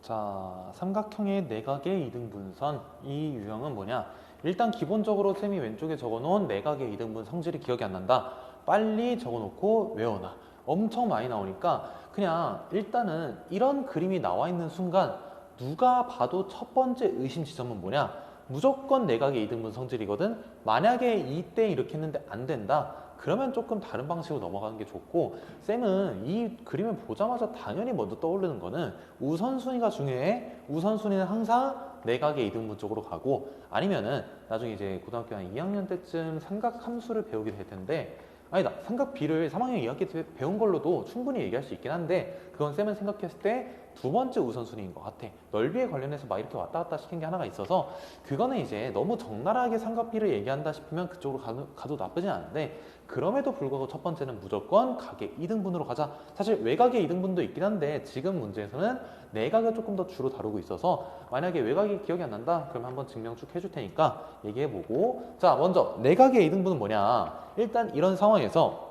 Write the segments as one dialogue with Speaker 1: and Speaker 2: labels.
Speaker 1: 자, 삼각형의 내각의 이등분선 이 유형은 뭐냐? 일단 기본적으로 쌤이 왼쪽에 적어놓은 내각의 이등분 성질이 기억이 안 난다. 빨리 적어놓고 외워놔. 엄청 많이 나오니까 그냥 일단은 이런 그림이 나와 있는 순간 누가 봐도 첫 번째 의심 지점은 뭐냐? 무조건 내각의 이등분 성질이거든. 만약에 이때 이렇게 했는데 안 된다. 그러면 조금 다른 방식으로 넘어가는 게 좋고, 쌤은 이 그림을 보자마자 당연히 먼저 떠오르는 거는 우선순위가 중요해. 우선순위는 항상 내각의 이등분 쪽으로 가고, 아니면은 나중에 이제 고등학교 한 2학년 때쯤 삼각함수를 배우게 될 텐데, 아니다, 삼각비를 3학년 2학기 때 배운 걸로도 충분히 얘기할 수 있긴 한데, 그건 쌤은 생각했을 때 두 번째 우선순위인 것 같아. 넓이에 관련해서 막 이렇게 왔다 갔다 시킨 게 하나가 있어서, 그거는 이제 너무 적나라하게 삼각비를 얘기한다 싶으면 그쪽으로 가도 나쁘진 않은데, 그럼에도 불구하고 첫 번째는 무조건 각의 이등분으로 가자. 사실 외각의 이등분도 있긴 한데 지금 문제에서는 내각을 조금 더 주로 다루고 있어서, 만약에 외각이 기억이 안 난다 그럼 한번 증명 쭉 해줄 테니까 얘기해보고, 자, 먼저 내각의 이등분은 뭐냐. 일단 이런 상황에서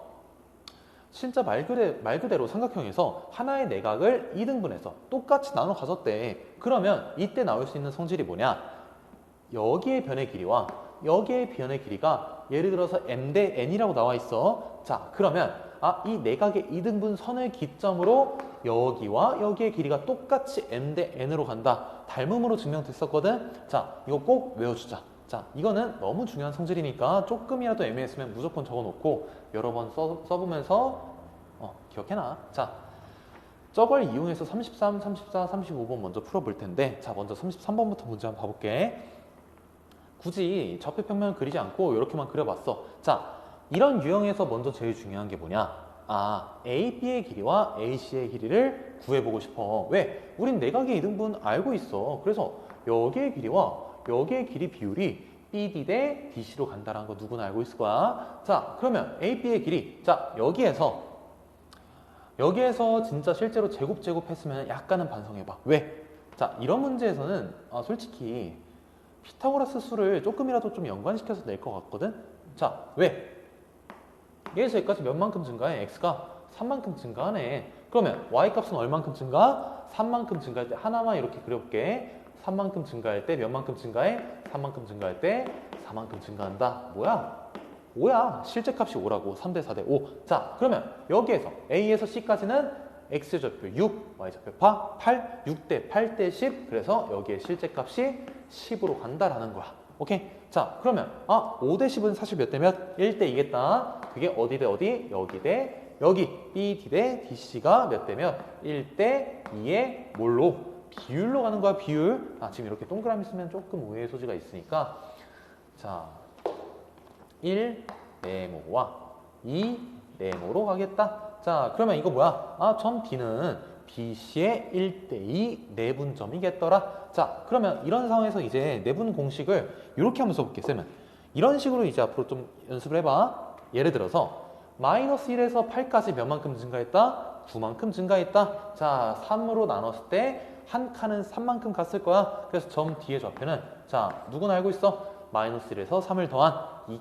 Speaker 1: 진짜 말 그대로 삼각형에서 하나의 내각을 이등분해서 똑같이 나눠 가졌대. 그러면 이때 나올 수 있는 성질이 뭐냐, 여기의 변의 길이와 여기의 변의 길이가 예를 들어서 m 대 n이라고 나와 있어. 자, 그러면 이 내각의 이등분 선을 기점으로 여기와 여기의 길이가 똑같이 m 대 n으로 간다. 닮음으로 증명됐었거든. 자, 이거 꼭 외워주자. 자, 이거는 너무 중요한 성질이니까 조금이라도 애매했으면 무조건 적어놓고 여러 번 써보면서 기억해놔. 자, 저걸 이용해서 33, 34, 35번 먼저 풀어볼 텐데, 자, 먼저 33번부터 문제 한번 봐볼게. 굳이 좌표평면을 그리지 않고 이렇게만 그려봤어. 자, 이런 유형에서 먼저 제일 중요한 게 뭐냐? AB의 길이와 AC의 길이를 구해보고 싶어. 왜? 우린 내각의 이등분 알고 있어. 그래서 여기의 길이와 여기의 길이 비율이 BD 대 DC로 간다는 거 누구나 알고 있을 거야. 자, 그러면 AB의 길이, 자, 여기에서 진짜 실제로 제곱 했으면 약간은 반성해봐. 왜? 자, 이런 문제에서는 솔직히 피타고라스 수를 조금이라도 좀 연관시켜서 낼 것 같거든? 자, 왜? 여기서 여기까지 몇만큼 증가해? x가 3만큼 증가하네. 그러면 y값은 얼만큼 증가? 3만큼 증가할 때 하나만 이렇게 그려볼게. 3만큼 증가할 때 몇만큼 증가해? 3만큼 증가할 때 4만큼 증가한다. 뭐야? 5야. 실제값이 5라고. 3대 4대 5. 자, 그러면 여기에서 A에서 C까지는 X좌표 6, Y좌표 8, 6대 8대 10. 그래서 여기에 실제값이 10으로 간다라는 거야. 오케이? 자, 그러면 5대 10은 사실 몇 대 몇? 1대 2겠다. 그게 어디 대 어디? 여기 대 여기. BD 대 DC가 몇 대 몇? 1대 2의 뭘로? 비율로 가는 거야. 비율. 지금 이렇게 동그라미 쓰면 조금 오해의 소지가 있으니까, 자, 1 네모와 2 네모로 가겠다. 자, 그러면 이거 뭐야? 점 D는 BC의 1대2 내분점이겠더라. 자, 그러면 이런 상황에서 이제 내분 공식을 이렇게 한번 써볼게. 쌤은 이런 식으로 이제 앞으로 좀 연습을 해봐. 예를 들어서 마이너스 1에서 8까지 몇만큼 증가했다? 9만큼 증가했다. 자, 3으로 나눴을 때 한 칸은 3만큼 갔을 거야. 그래서 점 D의 좌표는, 자, 누구나 알고 있어? 마이너스 1에서 3을 더한 2,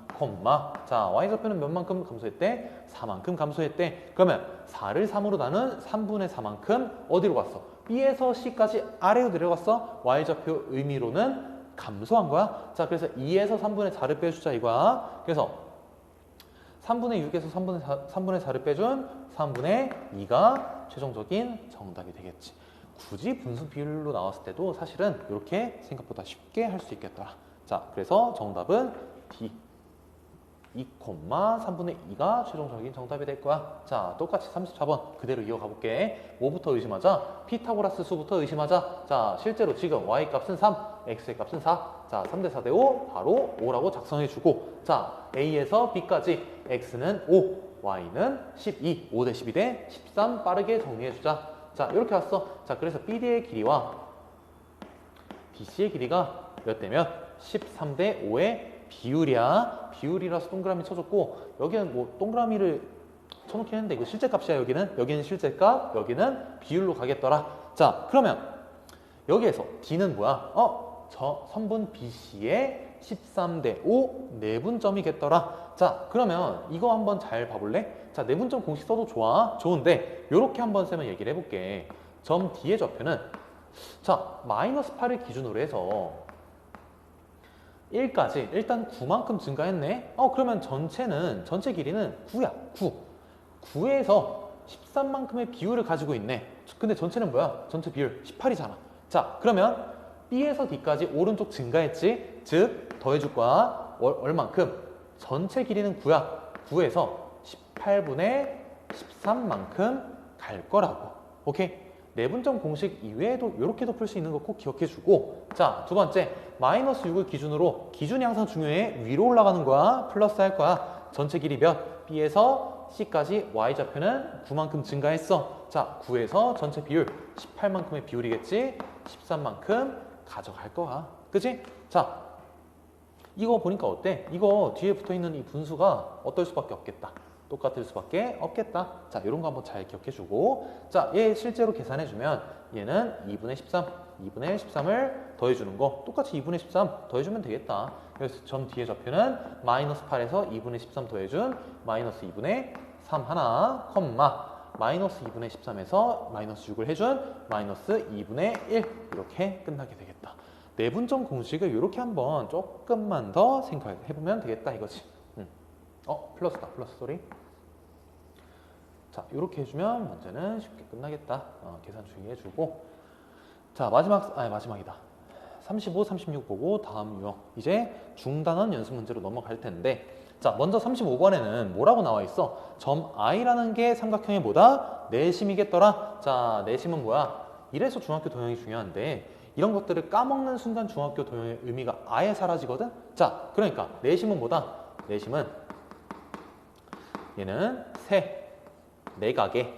Speaker 1: 자, Y좌표는 몇만큼 감소했대? 4만큼 감소했대. 그러면 4를 3으로 나눈 3분의 4만큼 어디로 갔어? B에서 C까지 아래로 내려갔어. Y좌표 의미로는 감소한 거야. 자, 그래서 2에서 3분의 4를 빼주자 이거야. 그래서 3분의 6에서 3분의 4를 빼준 3분의 2가 최종적인 정답이 되겠지. 굳이 분수 비율로 나왔을 때도 사실은 이렇게 생각보다 쉽게 할 수 있겠더라. 자, 그래서 정답은 D 2,3분의 2가 최종적인 정답이 될 거야. 자, 똑같이 34번 그대로 이어가 볼게. 뭐부터 의심하자? 피타고라스 수부터 의심하자. 자, 실제로 지금 y값은 3, x의 값은 4. 자, 3대 4대 5, 바로 5라고 작성해주고, 자, a에서 b까지 x는 5, y는 12, 5대 12 대 13 빠르게 정리해주자. 자, 이렇게 왔어. 자, 그래서 BD의 길이와 DC의 길이가 몇 대 몇? 13대 5의 비율이야. 비율이라서 동그라미 쳐줬고, 여기는 뭐 동그라미를 쳐놓긴 했는데 이거 실제값이야. 여기는 실제값, 여기는 비율로 가겠더라. 자, 그러면 여기에서 D는 뭐야? 저 선분 BC의 13대 5 내분점이겠더라. 자, 그러면 이거 한번 잘 봐볼래? 자, 내분점 공식 써도 좋은데 요렇게 한번 쌤은 얘기를 해볼게. 점 D의 좌표는 자, 마이너스 8을 기준으로 해서 1까지 일단 9만큼 증가했네. 그러면 전체 길이는 9야. 9. 9에서 13만큼의 비율을 가지고 있네. 근데 전체는 뭐야? 전체 비율 18이잖아. 자, 그러면 B에서 D까지 오른쪽 증가했지? 즉, 더해줄 거야. 얼만큼? 전체 길이는 9야. 9에서 18분의 13만큼 갈 거라고. 오케이? 내분점 공식 이외에도 이렇게도 풀 수 있는 거 꼭 기억해주고. 자, 두 번째, 마이너스 6을 기준으로, 기준이 항상 중요해. 위로 올라가는 거야. 플러스 할 거야. 전체 길이 몇? B에서 C까지 Y좌표는 9만큼 증가했어. 자, 9에서 전체 비율 18만큼의 비율이겠지? 13만큼 가져갈 거야. 그치? 자, 이거 보니까 어때? 이거 뒤에 붙어있는 이 분수가 어떨 수밖에 없겠다. 똑같을 수밖에 없겠다. 자, 이런 거 한번 잘 기억해주고. 자, 얘 실제로 계산해주면 얘는 2분의 13, 2분의 13을 더해주는 거 똑같이 2분의 13 더해주면 되겠다. 그래서 점 뒤에 좌표는 마이너스 8에서 2분의 13 더해준 마이너스 2분의 3 하나, 컴마 마이너스 2분의 13에서 마이너스 6을 해준 마이너스 2분의 1 이렇게 끝나게 되겠다. 내분점 공식을 이렇게 한번 조금만 더 생각해보면 되겠다 이거지. 플러스다. 플러스 소리. 자, 이렇게 해주면 문제는 쉽게 끝나겠다. 계산 주의해주고. 자, 마지막이다. 35, 36 보고 다음 유형. 이제 중단원 연습 문제로 넘어갈 텐데. 자, 먼저 35번에는 뭐라고 나와 있어? 점 I라는 게 삼각형의 뭐다? 내심이겠더라. 자, 내심은 뭐야? 이래서 중학교 도형이 중요한데 이런 것들을 까먹는 순간 중학교 도형의 의미가 아예 사라지거든? 자, 그러니까 내심은 뭐다? 내심은 얘는 세 내각의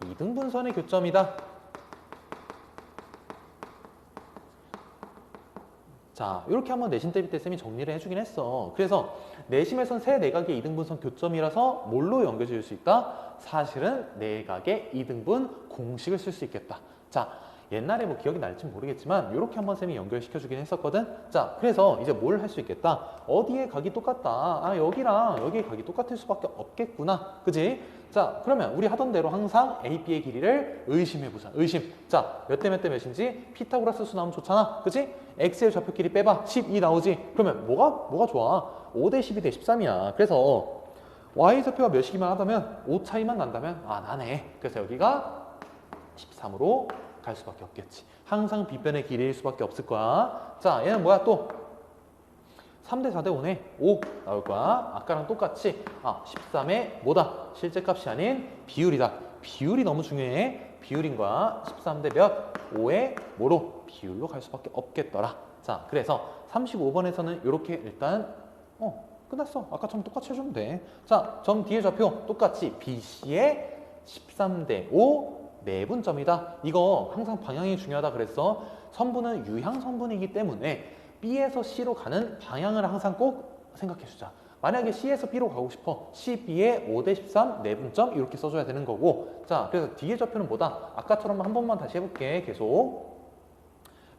Speaker 1: 이등분선의 교점이다. 자, 이렇게 한번 내심 대비 때 쌤이 정리를 해주긴 했어. 그래서 내심에선 세 내각의 이등분선 교점이라서 뭘로 연결지을 수 있다? 사실은 내각의 이등분 공식을 쓸 수 있겠다. 자, 옛날에 뭐 기억이 날지 모르겠지만 이렇게 한번 쌤이 연결시켜주긴 했었거든. 자, 그래서 이제 뭘 할 수 있겠다? 어디에 각이 똑같다? 여기랑 여기에 각이 똑같을 수밖에 없겠구나. 그지? 자, 그러면 우리 하던 대로 항상 A, B의 길이를 의심해보자. 의심. 자, 몇 대 몇 대 몇인지 피타고라스 수 나오면 좋잖아. 그지? X의 좌표 길이 빼봐. 12 나오지? 그러면 뭐가 좋아? 5대 12 대 13이야. 그래서 Y 좌표가 몇이기만 하다면 5 차이만 난다면 나네. 그래서 여기가 13으로 갈 수밖에 없겠지. 항상 B변의 길이일 수밖에 없을 거야. 자, 얘는 뭐야 또? 3대 4대 5네. 5 나올 거야. 아까랑 똑같이 13의 뭐다? 실제값이 아닌 비율이다. 비율이 너무 중요해. 비율인 거야. 13대 몇? 5의 뭐로? 비율로 갈 수밖에 없겠더라. 자, 그래서 35번에서는 이렇게 일단 끝났어. 아까처럼 똑같이 해주면 돼. 자, 점 뒤에 좌표 똑같이 BC의 13대 5 내분점이다. 이거 항상 방향이 중요하다 그랬어. 선분은 유향 선분이기 때문에 B에서 C로 가는 방향을 항상 꼭 생각해 주자. 만약에 C에서 B로 가고 싶어. CB의 5대 13 내분점 이렇게 써줘야 되는 거고. 자, 그래서 뒤에 좌표는 뭐다? 아까처럼 한 번만 다시 해볼게. 계속.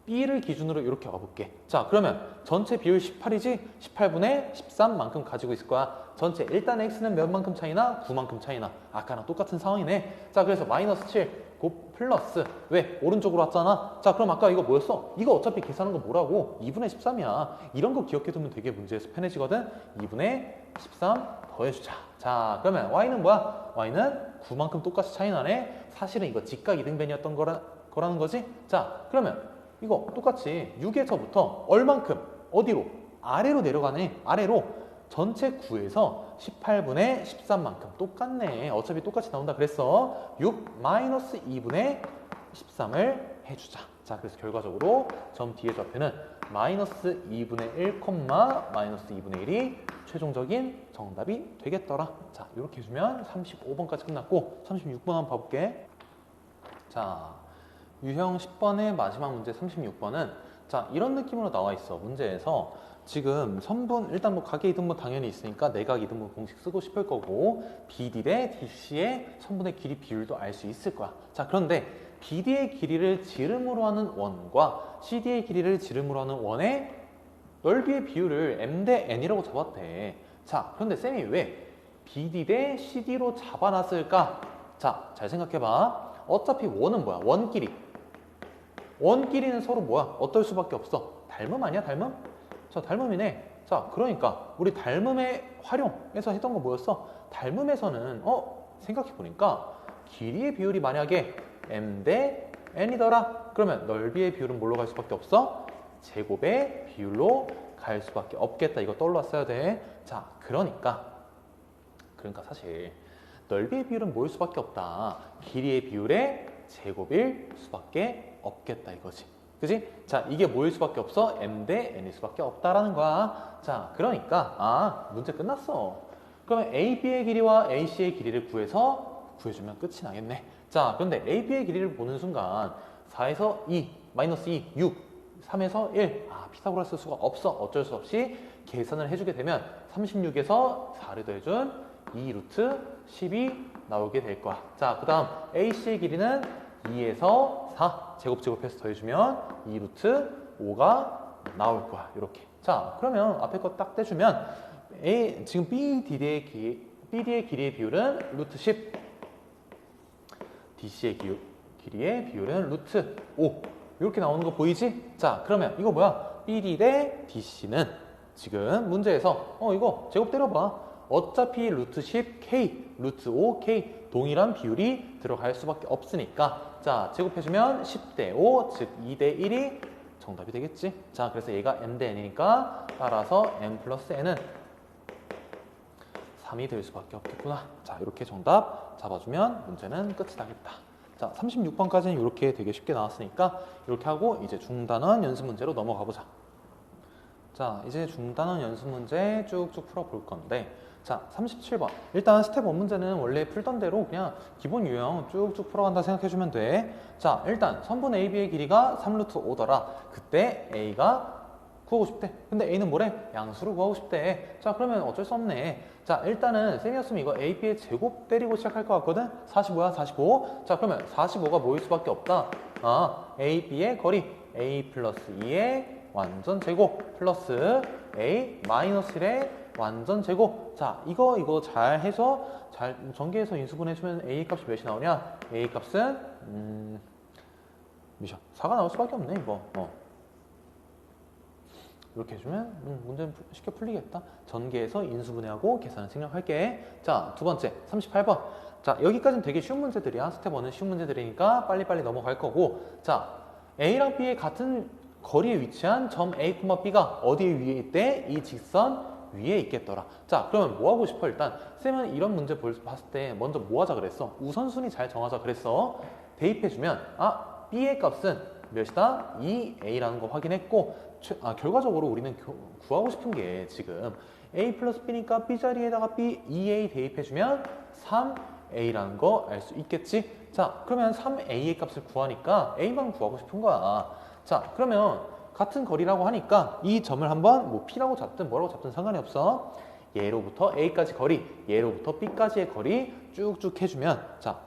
Speaker 1: B를 기준으로 이렇게 와볼게. 자, 그러면 전체 비율 18이지? 18분의 13만큼 가지고 있을 거야. 전체 일단 X는 몇 만큼 차이나? 9만큼 차이나. 아까랑 똑같은 상황이네. 자, 그래서 마이너스 7 곱 플러스. 왜? 오른쪽으로 왔잖아. 자, 그럼 아까 이거 뭐였어? 이거 어차피 계산한 거 뭐라고? 2분의 13이야. 이런 거 기억해두면 되게 문제에서 편해지거든. 2분의 13 더해주자. 자, 그러면 Y는 뭐야? Y는 9만큼 똑같이 차이 나네. 사실은 이거 직각 이등변이었던 거라는 거지. 자, 그러면 이거 똑같이 6에서부터 얼만큼? 어디로? 아래로 내려가네. 아래로. 전체 9에서 18분의 13만큼 똑같네. 어차피 똑같이 나온다 그랬어. 6 마이너스 2분의 13을 해주자. 자, 그래서 결과적으로 점 뒤에 좌표는 마이너스 2분의 1, 마이너스 2분의 1이 최종적인 정답이 되겠더라. 자, 이렇게 해주면 35번까지 끝났고 36번 한번 봐볼게. 자, 유형 10번의 마지막 문제 36번은 자, 이런 느낌으로 나와 있어. 문제에서 지금 선분 일단 뭐 가계 이등분 당연히 있으니까 내각 이등분 공식 쓰고 싶을 거고 BD 대 DC의 선분의 길이 비율도 알 수 있을 거야. 자, 그런데 BD의 길이를 지름으로 하는 원과 CD의 길이를 지름으로 하는 원의 넓이의 비율을 M 대 N이라고 잡았대. 자, 그런데 쌤이 왜 BD 대 CD로 잡아놨을까? 자, 잘 생각해봐. 어차피 원은 뭐야? 원끼리. 원끼리는 서로 뭐야? 어떨 수밖에 없어? 닮음 아니야? 닮음? 자, 닮음이네. 자, 그러니까 우리 닮음의 활용에서 했던 거 뭐였어? 닮음에서는 생각해보니까 길이의 비율이 만약에 m 대 n이더라. 그러면 넓이의 비율은 뭘로 갈 수밖에 없어? 제곱의 비율로 갈 수밖에 없겠다. 이거 떠올랐어야 돼. 자, 그러니까 사실 넓이의 비율은 뭐일 수밖에 없다. 길이의 비율의 제곱일 수밖에 없겠다 이거지. 그지? 자, 이게 뭐일 수밖에 없어? m 대 n일 수밖에 없다라는 거야. 자, 그러니까 문제 끝났어. 그러면 AB의 길이와 AC의 길이를 구해주면 끝이 나겠네. 자, 그런데 AB의 길이를 보는 순간 4에서 2, 마이너스 2, 6, 3에서 1. 피타고라스 수가 없어. 어쩔 수 없이 계산을 해주게 되면 36에서 4를 더해준 2 루트 10이 나오게 될 거야. 자, 그 다음 AC의 길이는 2에서 4 제곱해서 더해주면 2 루트 5가 나올 거야. 이렇게. 자, 그러면 앞에 거 딱 떼주면 지금 BD의 길이의 비율은 루트 10, DC의 길이의 비율은 루트 5 이렇게 나오는 거 보이지? 자, 그러면 이거 뭐야? BD 대 DC는 지금 문제에서 이거 제곱 때려봐. 어차피 루트 10K, 루트 5K 동일한 비율이 들어갈 수밖에 없으니까 자, 제곱해주면 10대 5, 즉 2대 1이 정답이 되겠지? 자, 그래서 얘가 m 대 n이니까 따라서 m 플러스 n은 3이 될 수밖에 없겠구나. 자, 이렇게 정답 잡아주면 문제는 끝이 나겠다. 자, 36번까지는 이렇게 되게 쉽게 나왔으니까 이렇게 하고 이제 중단원 연습 문제로 넘어가 보자. 자, 이제 중단원 연습 문제 쭉쭉 풀어볼 건데 자, 37번. 일단 스텝 1 문제는 원래 풀던 대로 그냥 기본 유형 쭉쭉 풀어간다 생각해주면 돼. 자, 일단 선분 AB의 길이가 3루트 5더라. 그때 A가 구하고 싶대. 근데 A는 뭐래? 양수를 구하고 싶대. 자, 그러면 어쩔 수 없네. 자, 일단은 쌤이었으면 이거 AB의 제곱 때리고 시작할 것 같거든? 45야, 45. 자, 그러면 45가 뭐일 수밖에 없다? AB의 거리 A 플러스 2의 완전 제곱 플러스 A 마이너스 1의 완전 제곱. 자, 이거 잘 해서 잘 전개해서 인수분해주면 A 값이 몇이 나오냐? A 값은 몇이야? 4가 나올 수밖에 없네 이거. 이렇게 해주면 문제는 쉽게 풀리겠다. 전개해서 인수분해하고 계산을 생략할게. 자, 두 번째 38번. 자, 여기까지는 되게 쉬운 문제들이야. 스텝 1은 쉬운 문제들이니까 빨리빨리 넘어갈 거고. 자, A랑 B의 같은 거리에 위치한 점 A, B가 어디에 위에 있대? 이 직선 위에 있겠더라. 자, 그러면 뭐 하고 싶어? 일단 쌤은 이런 문제 봤을 때 먼저 뭐 하자 그랬어? 우선순위 잘 정하자 그랬어. 대입해주면 B의 값은 몇이다? 2A라는 거 확인했고 결과적으로 우리는 구하고 싶은 게 지금 A 플러스 B니까 B 자리에다가 B, 2A 대입해주면 3A라는 거 알 수 있겠지? 자, 그러면 3A의 값을 구하니까 A만 구하고 싶은 거야. 자, 그러면 같은 거리라고 하니까 이 점을 한번 뭐 P라고 잡든 뭐라고 잡든 상관이 없어. 얘로부터 A까지 거리, 얘로부터 B까지의 거리 쭉쭉 해주면 자,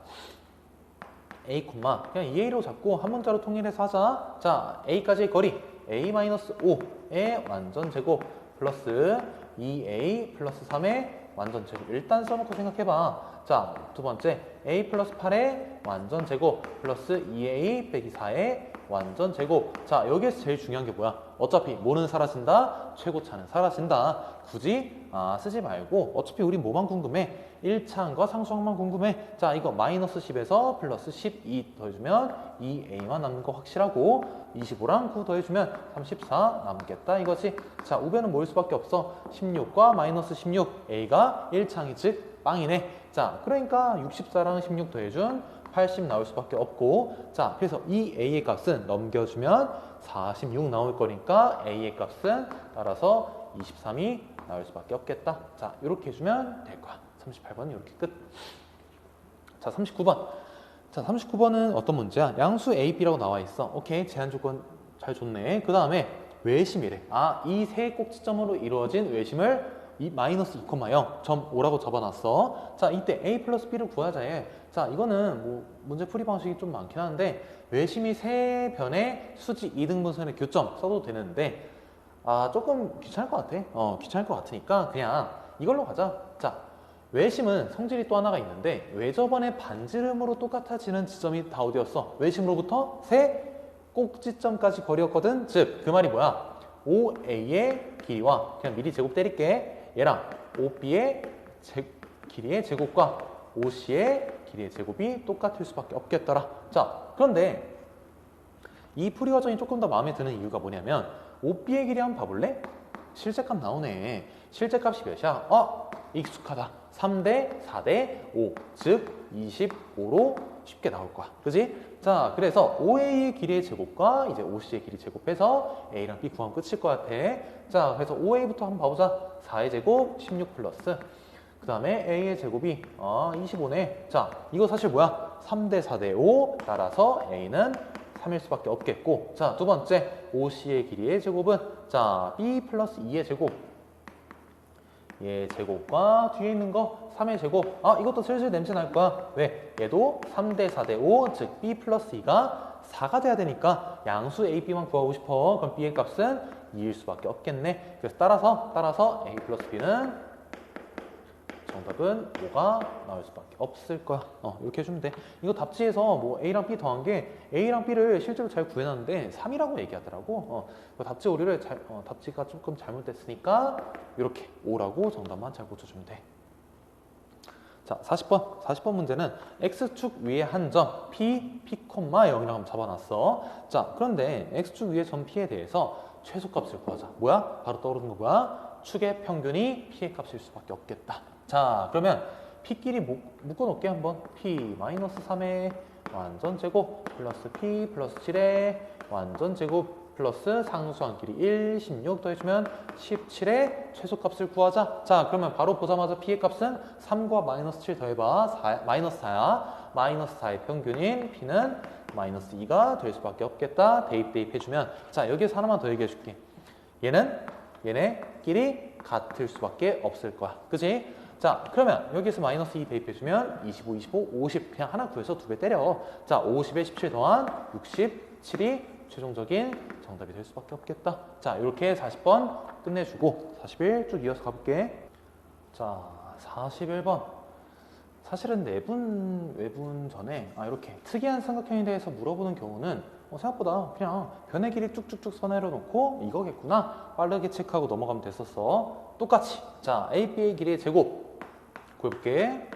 Speaker 1: A, 그냥 2A로 잡고 한 문자로 통일해서 하자. 자, A까지의 거리 A-5의 완전 제곱 플러스 2A 플러스 3의 완전 제곱. 일단 써놓고 생각해봐. 자, 두 번째 A 플러스 8의 완전 제곱 플러스 2A 빼기 4의 완전 제곱. 자, 여기에서 제일 중요한 게 뭐야? 어차피 뭐는 사라진다? 최고차는 사라진다. 굳이 쓰지 말고 어차피 우리 뭐만 궁금해? 1차항과 상수항만 궁금해. 자, 이거 마이너스 10에서 플러스 12 더해주면 2A만 남는 거 확실하고 25랑 9 더해주면 34 남겠다 이거지. 자, 우변은 뭐일 수밖에 없어? 16과 마이너스 16 A가 1차항이 즉 빵이네. 자, 그러니까 64랑 16 더해준 80 나올 수밖에 없고. 자, 그래서 이 A의 값은 넘겨주면 46 나올 거니까 A의 값은 따라서 23이 나올 수밖에 없겠다. 자, 이렇게 해주면 될 거야. 38번은 이렇게 끝. 자, 39번. 자, 39번은 어떤 문제야? 양수 A, B라고 나와 있어. 오케이, 제한 조건 잘 줬네. 그 다음에 외심이래. 이 세 꼭지점으로 이루어진 외심을 마이너스 2,0 점 5라고 적어놨어. 자, 이때 A 플러스 B를 구하자 해. 자, 이거는 뭐 문제 풀이 방식이 좀 많긴 한데 외심이 세 변의 수직 이등분선의 교점 써도 되는데 조금 귀찮을 것 같아. 귀찮을 것 같으니까 그냥 이걸로 가자. 자, 외심은 성질이 또 하나가 있는데 왜 저번에 반지름으로 똑같아지는 지점이 다 어디였어? 외심으로부터 세 꼭지점까지 거리였거든. 즉 그 말이 뭐야? OA의 길이와 그냥 미리 제곱 때릴게. 얘랑 OB의 길이의 제곱과 OC의 길이의 제곱이 똑같을 수밖에 없겠더라. 자, 그런데 이 풀이 과정이 조금 더 마음에 드는 이유가 뭐냐면 OB의 길이 한번 봐볼래? 실제값 나오네. 실제값이 몇이야? 익숙하다. 3대 4대 5, 즉 25로 쉽게 나올 거야. 그지? 자, 그래서 OA의 길이의 제곱과 이제 OC의 길이 제곱해서 A랑 B 구하면 끝일 것 같아. 자, 그래서 OA부터 한번 봐보자. 4의 제곱 16 플러스 그 다음에 A의 제곱이 25네. 자, 이거 사실 뭐야? 3대 4대 5 따라서 A는 3일 수밖에 없겠고. 자, 두 번째 OC의 길이의 제곱은 자 B 플러스 2의 제곱 얘 제곱과 뒤에 있는 거 3의 제곱. 이것도 슬슬 냄새 날 거야. 왜? 얘도 3대 4대 5 즉 B 플러스 2가 4가 돼야 되니까 양수 A, B만 구하고 싶어. 그럼 B의 값은 2일 수밖에 없겠네. 그래서 따라서 A 플러스 B는 정답은 5가 나올 수밖에 없을 거야. 이렇게 해주면 돼. 이거 답지에서 뭐 A랑 B 더한 게 A랑 B를 실제로 잘 구해놨는데 3이라고 얘기하더라고. 답지 오류를 답지가 조금 잘못됐으니까 이렇게 5라고 정답만 잘 고쳐주면 돼. 자, 40번 문제는 X축 위에 한 점 P, P,0이라고 한번 잡아놨어. 자, 그런데 X축 위에 점 P에 대해서 최소값을 구하자. 뭐야? 바로 떠오르는 거 뭐야? 축의 평균이 P의 값일 수밖에 없겠다. 자, 그러면 P끼리 묶어놓을게 한번. P-3의 완전 제곱 플러스 P 플러스 7의 완전 제곱 플러스 상수한 길이 1, 16 더해주면 17의 최소값을 구하자. 자, 그러면 바로 보자마자 P의 값은 3과 마이너스 7 더해봐. 마이너스 4야. 마이너스 4의 평균인 P는 마이너스 2가 될 수밖에 없겠다. 대입해주면. 자, 여기에서 하나만 더 얘기해줄게. 얘네끼리 같을 수밖에 없을 거야. 그치? 자, 그러면 여기서 마이너스 2 대입해주면 25, 25, 50 그냥 하나 구해서 2배 때려. 자, 50에 17 더한 67이 최종적인 정답이 될 수밖에 없겠다. 자, 이렇게 40번 끝내주고 41 쭉 이어서 가볼게. 자, 41번. 사실은 외분 전에 이렇게 특이한 삼각형에 대해서 물어보는 경우는 생각보다 그냥 변의 길이 쭉쭉쭉 선회로 놓고 이거겠구나 빠르게 체크하고 넘어가면 됐었어. 똑같이 자 AB의 길이의 제곱 구해볼게.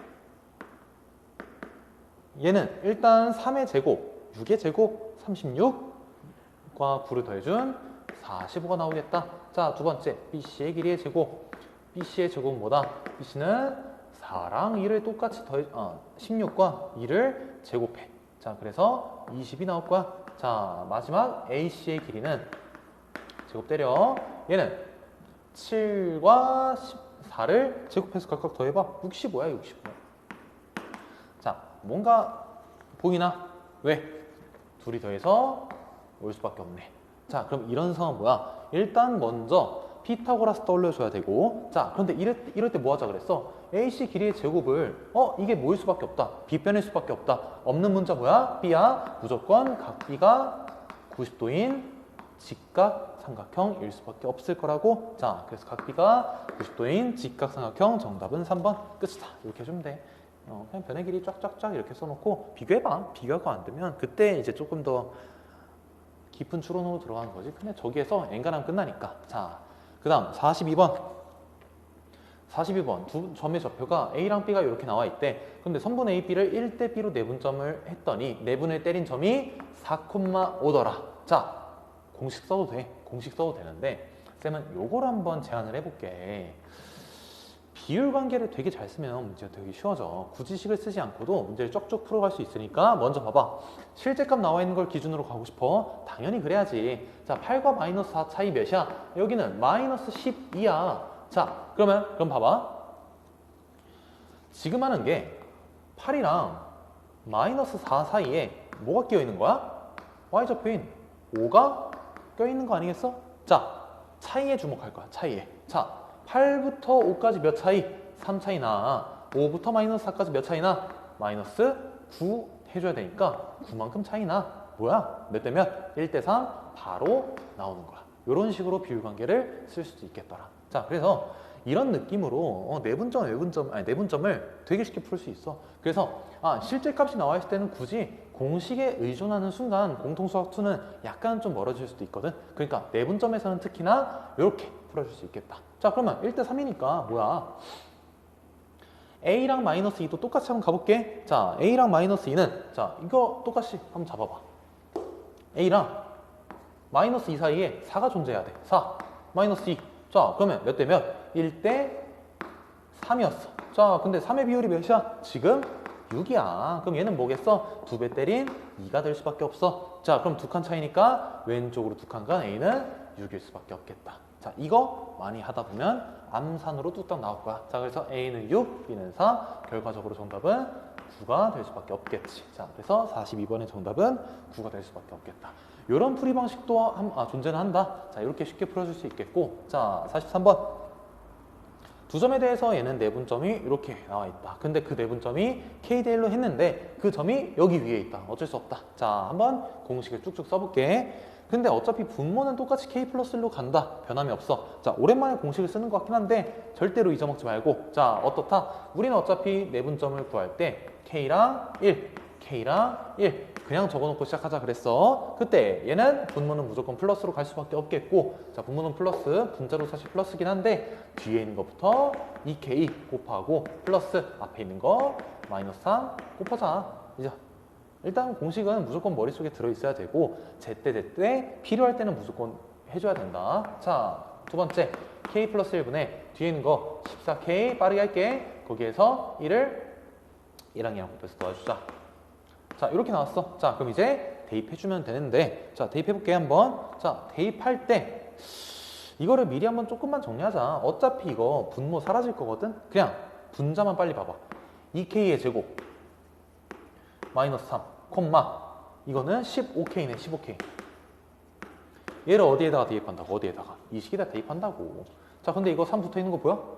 Speaker 1: 얘는 일단 3의 제곱 6의 제곱 36과 9를 더해준 45가 나오겠다. 자, 두 번째 BC의 길이의 제곱. BC의 제곱은 뭐다? BC는 4랑 2를 똑같이 16과 2를 제곱해. 자, 그래서 20이 나올 거야. 자, 마지막 AC의 길이는 제곱 때려. 얘는 7과 14를 제곱해서 각각 더해봐. 65야, 65. 자, 뭔가 보이나? 왜? 둘이 더해서 올 수밖에 없네. 자, 그럼 이런 상황은 뭐야? 일단 먼저 피타고라스 떠올려줘야 되고. 자, 그런데 이럴 때 뭐 하자 그랬어? AC 길이의 제곱을 이게 뭐일 수밖에 없다. B변일 수밖에 없다. 없는 문자 뭐야? B야. 무조건 각 B가 90도인 직각 삼각형일 수밖에 없을 거라고. 자, 그래서 각 B가 90도인 직각 삼각형 정답은 3번 끝이다. 이렇게 해주면 돼. 그냥 변의 길이 쫙쫙쫙 이렇게 써놓고 비교해봐. 비교가 안 되면 그때 이제 조금 더 깊은 추론으로 들어가는 거지. 근데 저기에서 엔간하면 끝나니까. 자, 그 다음 42번 두 점의 좌표가 A랑 B가 이렇게 나와 있대. 근데 선분 A, B를 1대 B로 내분점을 했더니 내분을 때린 점이 4,5더라. 자, 공식 써도 돼. 공식 써도 되는데 쌤은 요걸 한번 제안을 해볼게. 비율 관계를 되게 잘 쓰면 문제가 되게 쉬워져. 굳이 식을 쓰지 않고도 문제를 쪽쪽 풀어갈 수 있으니까 먼저 봐봐. 실제값 나와 있는 걸 기준으로 가고 싶어? 당연히 그래야지. 자, 8과 마이너스 4 차이 몇이야? 여기는 마이너스 12야. 자, 그럼 봐봐. 지금 하는 게 8이랑 마이너스 4 사이에 뭐가 끼어 있는 거야? y좌표인 5가 껴 있는 거 아니겠어? 자, 차이에 주목할 거야. 차이에. 자, 8부터 5까지 몇 차이? 3 차이 나. 5부터 마이너스 4까지 몇 차이 나? 마이너스 9 해줘야 되니까 9만큼 차이 나. 뭐야? 몇 대 몇? 1대 3 바로 나오는 거야. 이런 식으로 비율관계를 쓸 수도 있겠더라. 자, 그래서 이런 느낌으로 내분점, 외분점, 아니 내분점을 되게 쉽게 풀 수 있어. 그래서 실제 값이 나와 있을 때는 굳이 공식에 의존하는 순간 공통수학2는 약간 좀 멀어질 수도 있거든. 그러니까 내분점에서는 특히나 이렇게 풀어줄 수 있겠다. 자, 그러면 1대 3이니까 뭐야? A랑 마이너스 2도 똑같이 한번 가볼게. 자, A랑 마이너스 2는 자, 이거 똑같이 한번 잡아봐. A랑 마이너스 2 사이에 4가 존재해야 돼. 4 마이너스 2. 자, 그러면 몇 대 몇? 1대 3이었어. 자, 근데 3의 비율이 몇이야? 지금 6이야. 그럼 얘는 뭐겠어? 2배 때린 2가 될 수밖에 없어. 자, 그럼 두 칸 차이니까 왼쪽으로 두 칸 간 A는 6일 수밖에 없겠다. 자, 이거 많이 하다 보면 암산으로 뚝딱 나올 거야. 자, 그래서 A는 6, B는 4. 결과적으로 정답은 9가 될 수밖에 없겠지. 자, 그래서 42번의 정답은 9가 될 수밖에 없겠다. 이런 풀이 방식도 존재는 한다. 자, 이렇게 쉽게 풀어줄 수 있겠고. 자, 43번. 두 점에 대해서 얘는 내분점이 이렇게 나와 있다. 근데 그 내분점이 K 대 1로 했는데 그 점이 여기 위에 있다. 어쩔 수 없다. 자, 한번 공식을 쭉쭉 써볼게. 근데 어차피 분모는 똑같이 K 플러스 1로 간다. 변함이 없어. 자, 오랜만에 공식을 쓰는 것 같긴 한데 절대로 잊어먹지 말고. 자, 어떻다? 우리는 어차피 내분점을 구할 때 K랑 1, K랑 1 그냥 적어놓고 시작하자 그랬어. 그때 얘는 분모는 무조건 플러스로 갈 수밖에 없겠고, 자, 분모는 플러스, 분자로 사실 플러스긴 한데 뒤에 있는 것부터 2K 곱하고 플러스 앞에 있는 거 마이너스 3 곱하자. 이제 일단 공식은 무조건 머릿속에 들어있어야 되고 제때 필요할 때는 무조건 해줘야 된다. 자, 두 번째 K 플러스 1분의 뒤에 있는 거 14K 빠르게 할게. 거기에서 1을 1랑 2랑 곱해서 넣어주자. 자, 이렇게 나왔어. 자, 그럼 이제 대입해주면 되는데, 자, 대입해볼게 한번. 자, 대입할 때 이거를 미리 한번 조금만 정리하자. 어차피 이거 분모 사라질 거거든. 그냥 분자만 빨리 봐봐. 2K의 제곱 마이너스 3 콤마 이거는 15K네. 15K. 얘를 어디에다가 대입한다고? 어디에다가? 이 식에다 대입한다고. 자, 근데 이거 3 붙어있는 거 보여?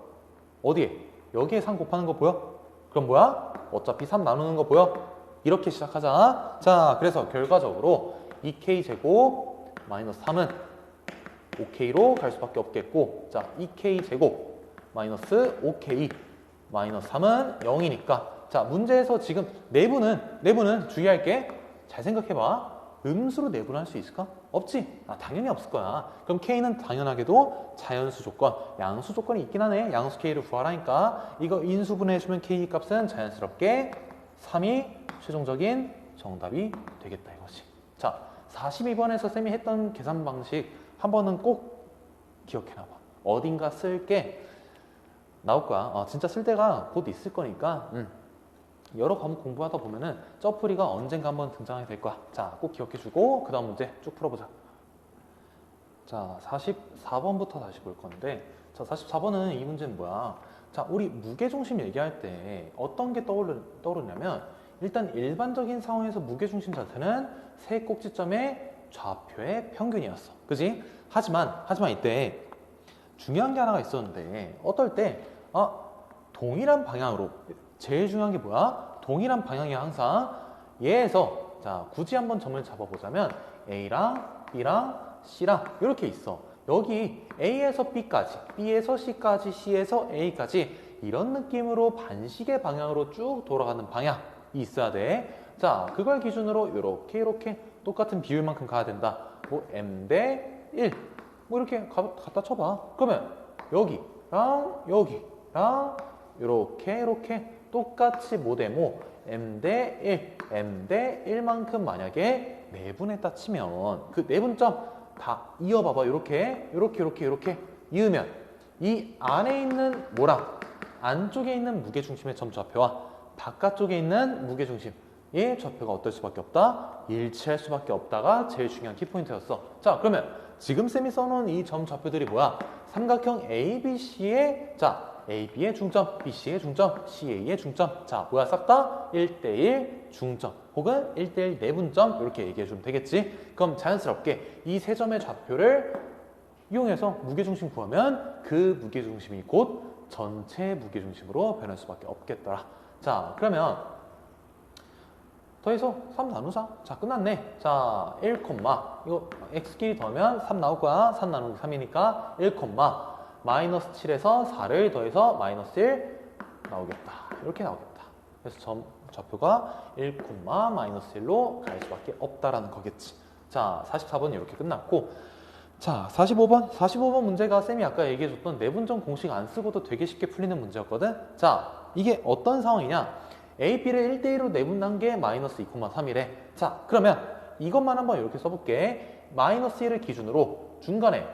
Speaker 1: 어디에? 여기에 3 곱하는 거 보여? 그럼 뭐야? 어차피 3 나누는 거 보여? 이렇게 시작하자. 자, 그래서 결과적으로 2K 제곱 마이너스 3은 5K로 갈 수밖에 없겠고, 자, 2K 제곱 마이너스 5K 마이너스 3은 0이니까, 자, 문제에서 지금 내부는 주의할게. 잘 생각해봐. 음수로 내분할 수 있을까? 없지? 당연히 없을 거야. 그럼 K는 당연하게도 자연수 조건, 양수 조건이 있긴 하네. 양수 K를 구하라니까. 이거 인수분해해주면 K 값은 자연스럽게 3이 최종적인 정답이 되겠다 이거지. 자, 42번에서 쌤이 했던 계산 방식 한 번은 꼭 기억해놔봐. 어딘가 쓸 게 나올 거야. 진짜 쓸 때가 곧 있을 거니까 여러 과목 공부하다 보면은 쩌풀이가 언젠가 한번 등장하게 될 거야. 자, 꼭 기억해주고 그 다음 문제 쭉 풀어보자. 자, 44번부터 다시 볼 건데, 자, 44번은 이 문제는 뭐야? 자, 우리 무게중심 얘기할 때 어떤 게 떠오르냐면, 일단 일반적인 상황에서 무게중심 자체는 세 꼭지점의 좌표의 평균이었어. 그지? 하지만 이때 중요한 게 하나가 있었는데, 어떨 때 동일한 방향으로, 제일 중요한 게 뭐야? 동일한 방향이 항상 얘에서, 자, 굳이 한번 점을 잡아보자면 A랑 B랑 C랑 이렇게 있어. 여기 A에서 B까지, B에서 C까지, C에서 A까지 이런 느낌으로 반식의 방향으로 쭉 돌아가는 방향이 있어야 돼. 자, 그걸 기준으로 이렇게 똑같은 비율만큼 가야 된다. 뭐 M 대 1, 뭐 이렇게 갖다 쳐봐. 그러면 여기랑 여기랑 이렇게 똑같이 모데모 M 대 1, M 대 1만큼 만약에 내분했다 치면 그 내분점 다 이어봐봐. 이렇게 이으면 이 안에 있는 뭐랑 안쪽에 있는 무게중심의 점 좌표와 바깥쪽에 있는 무게중심의 좌표가 어떨 수밖에 없다? 일치할 수밖에 없다가 제일 중요한 키포인트였어. 자, 그러면 지금 쌤이 써놓은 이 점 좌표들이 뭐야? 삼각형 ABC의, 자, AB의 중점, BC의 중점, CA의 중점. 자, 뭐야? 싹 다 1대1 중점 혹은 1대1 내분점 이렇게 얘기해주면 되겠지? 그럼 자연스럽게 이 세 점의 좌표를 이용해서 무게중심 구하면 그 무게중심이 곧 전체 무게중심으로 변할 수밖에 없겠더라. 자, 그러면 더해서 3 나누자. 자, 끝났네. 자, 1, 이거 x끼리 더하면 3 나올 거야. 3 나누기 3이니까 1, 마이너스 7에서 4를 더해서 마이너스 1 나오겠다. 이렇게 나오겠다. 그래서 좌표가 1, 마이너스 1로 갈 수밖에 없다라는 거겠지. 자, 44번 이렇게 끝났고, 자, 45번 문제가 쌤이 아까 얘기해줬던 내분점 공식 안 쓰고도 되게 쉽게 풀리는 문제였거든. 자, 이게 어떤 상황이냐? A, B를 1대1로 내분한 게 마이너스 2, 3이래. 자, 그러면 이것만 한번 이렇게 써볼게. 마이너스 1을 기준으로 중간에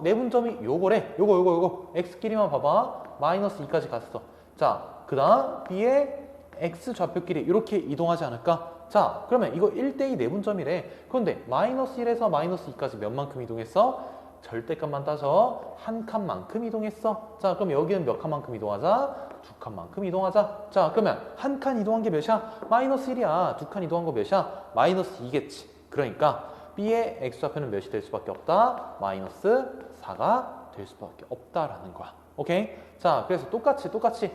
Speaker 1: 내분점이 요거래. 요거 X끼리만 봐봐. 마이너스 2까지 갔어. 자, 그 다음 B의 X 좌표끼리 이렇게 이동하지 않을까? 자, 그러면 이거 1대2 내분점이래. 그런데 마이너스 1에서 마이너스 2까지 몇 만큼 이동했어? 절대값만 따져 한 칸만큼 이동했어. 자, 그럼 여기는 몇 칸만큼 이동하자? 두 칸만큼 이동하자. 자, 그러면 한 칸 이동한 게 몇이야? 마이너스 1이야. 두 칸 이동한 거 몇이야? 마이너스 2겠지. 그러니까 B의 X좌표는 몇이 될 수밖에 없다? 마이너스 4가 될 수밖에 없다라는 거야. 오케이? 자, 그래서 똑같이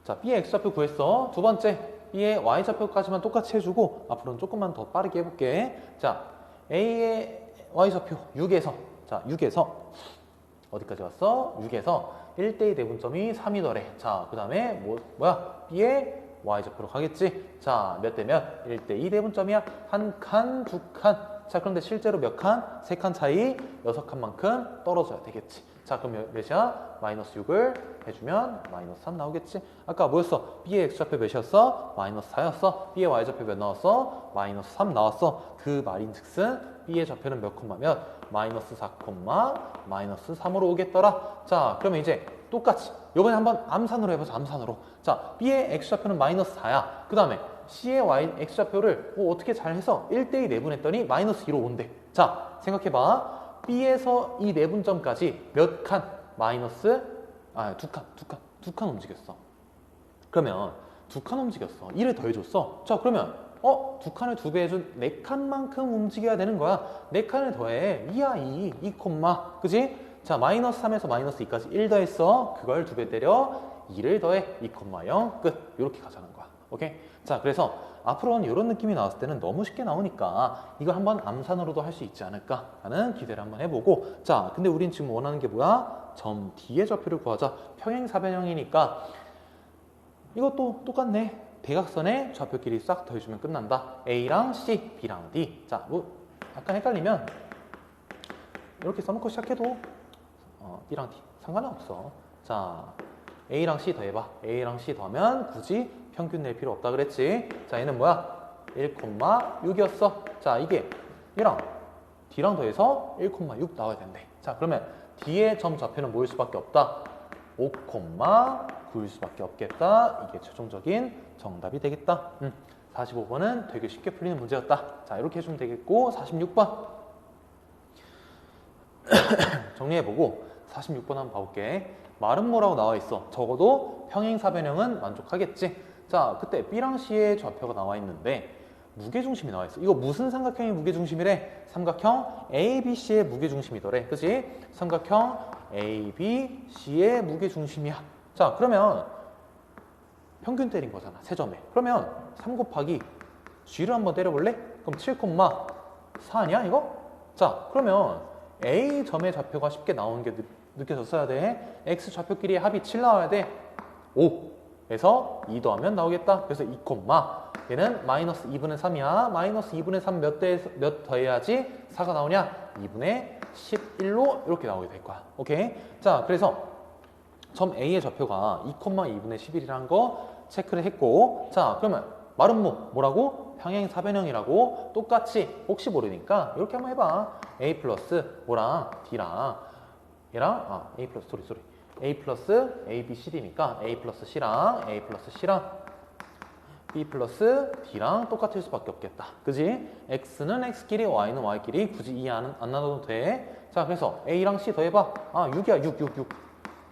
Speaker 1: 자, B의 X좌표 구했어. 두 번째, B의 Y좌표까지만 똑같이 해주고 앞으로는 조금만 더 빠르게 해볼게. 자, A의 Y좌표 6에서 어디까지 왔어? 6에서 1대2 내분점이 3이더래. 자, 그 다음에 뭐야? B의 Y좌표로 가겠지? 자, 몇 대 몇? 1대2 내분점이야. 한 칸, 두 칸. 자, 그런데 실제로 몇 칸? 세 칸 차이 6칸만큼 떨어져야 되겠지. 자, 그럼 몇이야? 마이너스 6을 해주면 마이너스 3 나오겠지? 아까 뭐였어? B의 X좌표 몇이었어? 마이너스 4였어. B의 Y좌표 몇 나왔어? 마이너스 3 나왔어. 그 말인즉슨 B의 좌표는 몇 콤마 몇? 마이너스 4 콤마 마이너스 3으로 오겠더라. 자, 그러면 이제 똑같이 요번에 한번 암산으로 해보자. 암산으로. 자, B의 X좌표는 마이너스 4야. 그 다음에 C의 Y X좌표를 어떻게 잘 해서 1대2 내분했더니 마이너스 2로 온대. 자, 생각해봐. B에서 이 내분점까지 몇 칸? 마이너스 두 칸 움직였어. 그러면 두 칸 움직였어. 1을 더해줬어. 자, 그러면 두 칸을 두 배 해준 네 칸만큼 움직여야 되는 거야. 네 칸을 더해. 2야 2 콤마. 그지? 자, 마이너스 3에서 마이너스 2까지 1 더했어. 그걸 두 배 때려 2를 더해 2 콤마 0 끝. 이렇게 가자는 거야. 오케이? 자, 그래서 앞으로는 이런 느낌이 나왔을 때는 너무 쉽게 나오니까 이걸 한번 암산으로도 할 수 있지 않을까 하는 기대를 한번 해보고, 자, 근데 우린 지금 원하는 게 뭐야? 점 D의 좌표를 구하자. 평행사변형이니까 이것도 똑같네. 대각선의 좌표끼리 싹 더해주면 끝난다. A랑 C, B랑 D. 자, 약간 헷갈리면 이렇게 써놓고 시작해도 B랑 D 상관은 없어. 자, A랑 C 더해봐. A랑 C 더하면 굳이 평균 낼 필요 없다 그랬지. 자, 얘는 뭐야? 1,6이었어. 자, 이게 얘랑 D랑 더해서 1,6 나와야 된대. 자, 그러면 D의 점 좌표는 뭐일 수밖에 없다? 5,9일 수밖에 없겠다. 이게 최종적인 정답이 되겠다. 45번은 되게 쉽게 풀리는 문제였다. 자, 이렇게 해주면 되겠고, 46번 정리해보고 46번 한번 봐볼게. 말은 뭐라고 나와 있어? 적어도 평행사변형은 만족하겠지. 자, 그때 B랑 C의 좌표가 나와 있는데 무게중심이 나와 있어. 이거 무슨 삼각형이 무게중심이래? 삼각형 ABC의 무게중심이더래. 그치? 삼각형 ABC의 무게중심이야. 자, 그러면 평균 때린 거잖아. 세 점에. 그러면 3 곱하기 G를 한번 때려볼래? 그럼 7,4냐 이거? 자, 그러면 A 점의 좌표가 쉽게 나오는 게 느껴졌어야 돼. X 좌표끼리의 합이 7 나와야 돼. 5에서 2 더하면 나오겠다. 그래서 2, 얘는 마이너스 2분의 3이야. 마이너스 2분의 3 몇 더해야지 4가 나오냐? 2분의 11로 이렇게 나오게 될 거야. 오케이? 자, 그래서 점 A의 좌표가 2,2분의 11이라는 거 체크를 했고, 자, 그러면 말은 뭐라고? 평행사변형이라고. 똑같이 혹시 모르니까 이렇게 한번 해봐. A 플러스 뭐랑 D랑 얘랑 A 플러스 A 플러스 A, B, C, D니까 A 플러스 C랑 A 플러스 C랑 B 플러스 D랑 똑같을 수밖에 없겠다. 그지? X는 X끼리, Y는 Y끼리 굳이 이 안 나눠도 돼. 자, 그래서 A랑 C 더해봐. 6이야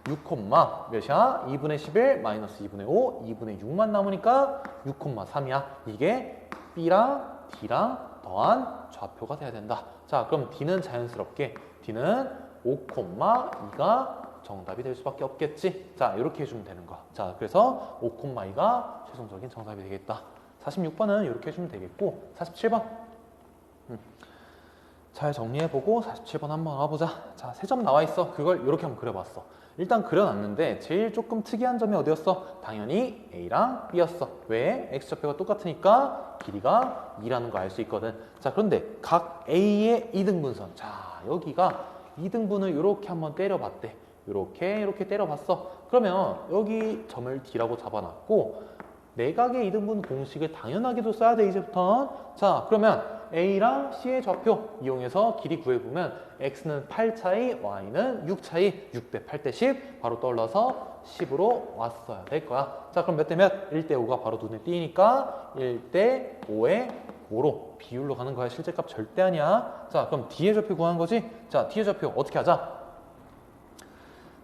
Speaker 1: 6 콤마 몇이야? 2분의 11 마이너스 2분의 5 2분의 6만 남으니까 6,3이야. 이게 B랑 D랑 더한 좌표가 돼야 된다. 자, 그럼 D는 자연스럽게 D는 5,2가 정답이 될 수밖에 없겠지. 자, 이렇게 해주면 되는 거야. 자, 그래서 5,2가 최종적인 정답이 되겠다. 46번은 이렇게 해주면 되겠고, 47번 잘 정리해보고 47번 한번 와보자. 자, 3점 나와 있어. 그걸 이렇게 한번 그려봤어. 일단 그려놨는데 제일 조금 특이한 점이 어디였어? 당연히 A랑 B였어. 왜? X좌표가 똑같으니까 길이가 2라는 거 알 수 있거든. 자, 그런데 각 A의 이등분선. 자, 여기가 이등분을 이렇게 한번 때려봤대. 이렇게 때려봤어. 그러면 여기 점을 D라고 잡아놨고 내각의 이등분 공식을 당연하게도 써야 돼, 이제부터. 자, 그러면 A랑 C의 좌표 이용해서 길이 구해보면 X는 8 차이, Y는 6 차이, 6대 8대 10 바로 떠올라서 10으로 왔어야 될 거야. 자, 그럼 몇 대 몇? 1대 5가 바로 눈에 띄니까 1대 5의 5로 비율로 가는 거야. 실제값 절대 아니야. 자, 그럼 D의 좌표 구하는 거지? 자, D의 좌표 어떻게 하자?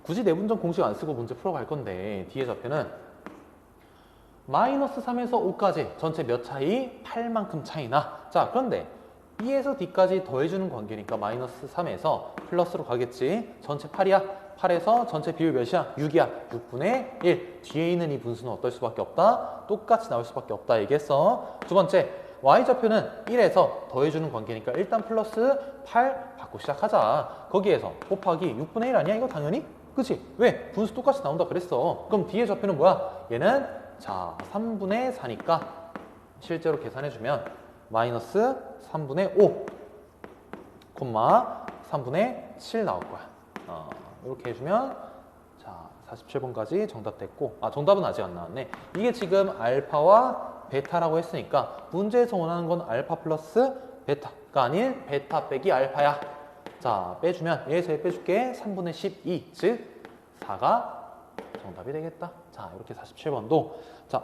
Speaker 1: 굳이 내분점 공식 안 쓰고 문제 풀어갈 건데 D의 좌표는 마이너스 3에서 5까지 전체 몇 차이? 8만큼 차이나. 자, 그런데 B에서 D까지 더해주는 관계니까 마이너스 3에서 플러스로 가겠지. 전체 8이야. 8에서 전체 비율 몇이야? 6이야. 6분의 1. 뒤에 있는 이 분수는 어떨 수밖에 없다? 똑같이 나올 수밖에 없다 얘기했어. 두 번째, Y좌표는 1에서 더해주는 관계니까 일단 플러스 8 받고 시작하자. 거기에서 곱하기 6분의 1 아니야? 이거 당연히? 그치? 왜? 분수 똑같이 나온다 그랬어. 그럼 D의 좌표는 뭐야? 얘는 자, 3분의 4니까 실제로 계산해주면 마이너스 3분의 5, 3분의 7 나올 거야. 이렇게 해주면 자, 47번까지 정답 됐고, 정답은 아직 안 나왔네. 이게 지금 알파와 베타라고 했으니까 문제에서 원하는 건 알파 플러스 베타가 아닌 베타 빼기 알파야. 자, 빼주면 얘에서 빼줄게. 3분의 12, 즉 4가 정답이 되겠다. 자, 이렇게 47번도 자,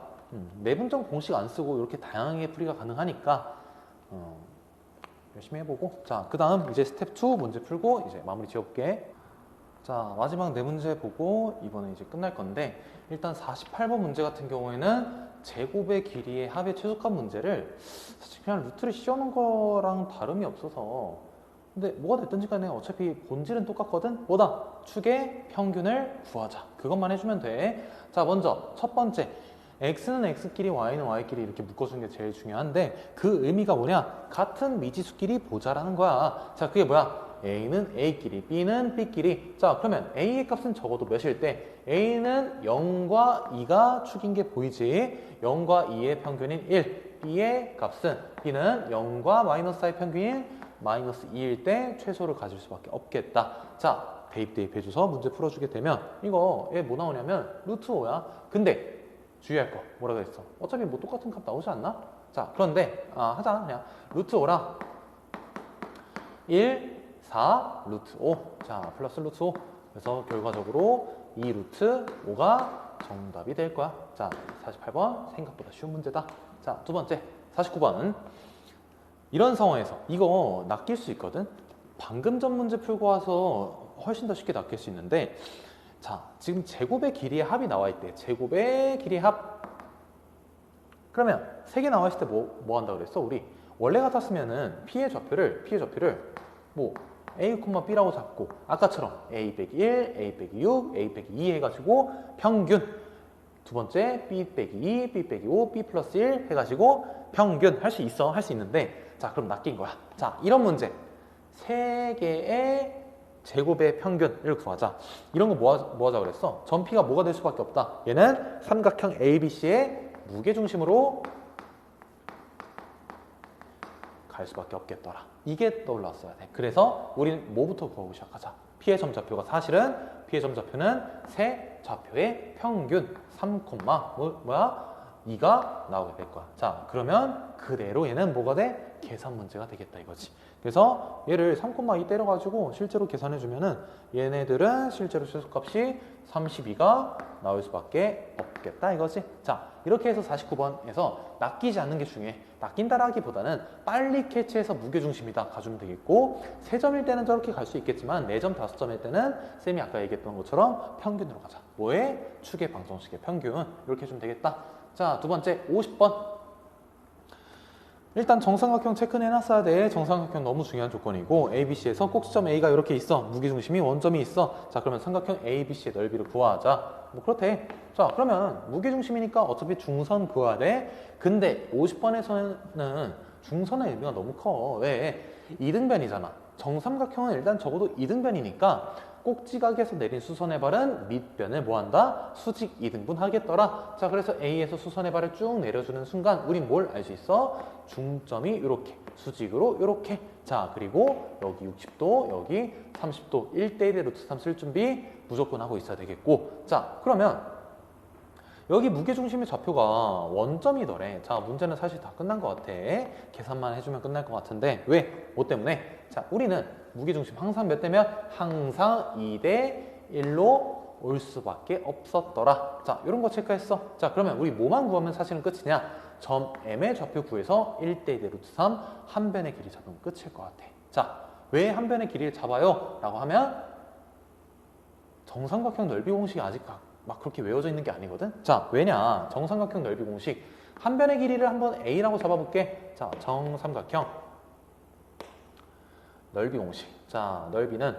Speaker 1: 내분점 공식 안 쓰고 이렇게 다양하게 풀이가 가능하니까 열심히 해보고, 자, 그 다음 이제 스텝 2 문제 풀고 이제 마무리 지어볼게. 자, 마지막 네 문제 보고 이번에 이제 끝날 건데, 일단 48번 문제 같은 경우에는 제곱의 길이의 합의 최소값 문제를 사실 그냥 루트를 씌워놓은 거랑 다름이 없어서, 근데 뭐가 됐든지 간에 어차피 본질은 똑같거든? 뭐다? 축의 평균을 구하자. 그것만 해주면 돼. 자, 먼저 첫 번째, X는 X끼리, Y는 Y끼리 이렇게 묶어주는 게 제일 중요한데, 그 의미가 뭐냐? 같은 미지수끼리 보자라는 거야. 자, 그게 뭐야? A는 A끼리, B는 B끼리. 자, 그러면 A의 값은 적어도 몇일 때? A는 0과 2가 축인 게 보이지? 0과 2의 평균인 1. B의 값은 B는 0과 마이너스 4의 평균인 마이너스 2일 때 최소를 가질 수밖에 없겠다. 자, 대입해줘서 문제 풀어주게 되면 이거 얘 뭐 나오냐면 루트 5야. 근데 주의할 거 뭐라고 했어? 어차피 뭐 똑같은 값 나오지 않나? 자, 그런데 하자. 그냥 루트 5랑 1, 4, 루트 5. 자, 플러스 루트 5. 그래서 결과적으로 2 루트 5가 정답이 될 거야. 자, 48번 생각보다 쉬운 문제다. 자, 두 번째 49번. 이런 상황에서 이거 낚일 수 있거든. 방금 전 문제 풀고 와서 훨씬 더 쉽게 낚일 수 있는데, 자, 지금 제곱의 길이의 합이 나와 있대. 제곱의 길이의 합. 그러면 3개 나와 있을 때 뭐 한다고 그랬어? 우리 원래 같았으면은 P의 좌표를 뭐 A, B라고 잡고 아까처럼 A 빼기 1, A 빼기 6, A 빼기 2 해가지고 평균, 두 번째 B 빼기 2, B 빼기 5, B 플러스 1 해가지고 평균 할 수 있어. 할 수 있는데, 자, 그럼 낚인 거야. 자, 이런 문제 3개의 제곱의 평균을 구하자. 이런 거 뭐 하자 그랬어? 전피가 뭐가 될 수밖에 없다. 얘는 삼각형 ABC의 무게중심으로 갈 수밖에 없겠더라. 이게 떠올랐어야 돼. 그래서 우리는 뭐부터 구하고 시작하자. P의 점좌표가 사실은 P의 점좌표는 세 좌표의 평균 3, 뭐야? 2가 나오게 될 거야. 자, 그러면 그대로 얘는 뭐가 돼? 계산 문제가 되겠다 이거지. 그래서 얘를 3,2 때려가지고 실제로 계산해주면은 얘네들은 실제로 최소값이 32가 나올 수밖에 없겠다 이거지. 자, 이렇게 해서 49번에서 낚이지 않는 게 중요해. 낚인다라기보다는 빨리 캐치해서 무게중심이다 가주면 되겠고, 3점일 때는 저렇게 갈 수 있겠지만 4점, 5점일 때는 쌤이 아까 얘기했던 것처럼 평균으로 가자. 뭐에? 축의 방정식의 평균. 이렇게 해주면 되겠다. 자, 두 번째 50번. 일단 정삼각형 체크는 해놨어야 돼. 정삼각형 너무 중요한 조건이고, ABC에서 꼭지점 A가 이렇게 있어. 무게중심이 원점이 있어. 자, 그러면 삼각형 ABC의 넓이를 구하자. 뭐 그렇대. 자, 그러면 무게중심이니까 어차피 중선 구해야 돼. 근데 50번에서는 중선의 의미가 너무 커. 왜? 이등변이잖아. 정삼각형은 일단 적어도 이등변이니까 꼭지각에서 내린 수선의 발은 밑변을 뭐한다? 수직 이등분 하겠더라. 자, 그래서 A에서 수선의 발을 쭉 내려주는 순간 우린 뭘 알 수 있어? 중점이 이렇게 수직으로 이렇게. 자, 그리고 여기 60도, 여기 30도 1대1의 루트 3 쓸 준비 무조건 하고 있어야 되겠고. 자, 그러면 여기 무게중심의 좌표가 원점이더래. 자, 문제는 사실 다 끝난 것 같아. 계산만 해주면 끝날 것 같은데 왜? 뭐 때문에? 자, 우리는 무게중심 항상 몇 대면? 항상 2대 1로 올 수밖에 없었더라. 자, 이런 거 체크했어. 자, 그러면 우리 뭐만 구하면 사실은 끝이냐? 점 M의 좌표 구해서 1대 2대 루트 3 한 변의 길이 잡으면 끝일 것 같아. 자, 왜 한 변의 길이를 잡아요? 라고 하면 정삼각형 넓이 공식이 아직 막 그렇게 외워져 있는 게 아니거든. 자, 왜냐? 정삼각형 넓이 공식 한 변의 길이를 한번 A라고 잡아볼게. 자, 정삼각형 넓이 공식. 자, 넓이는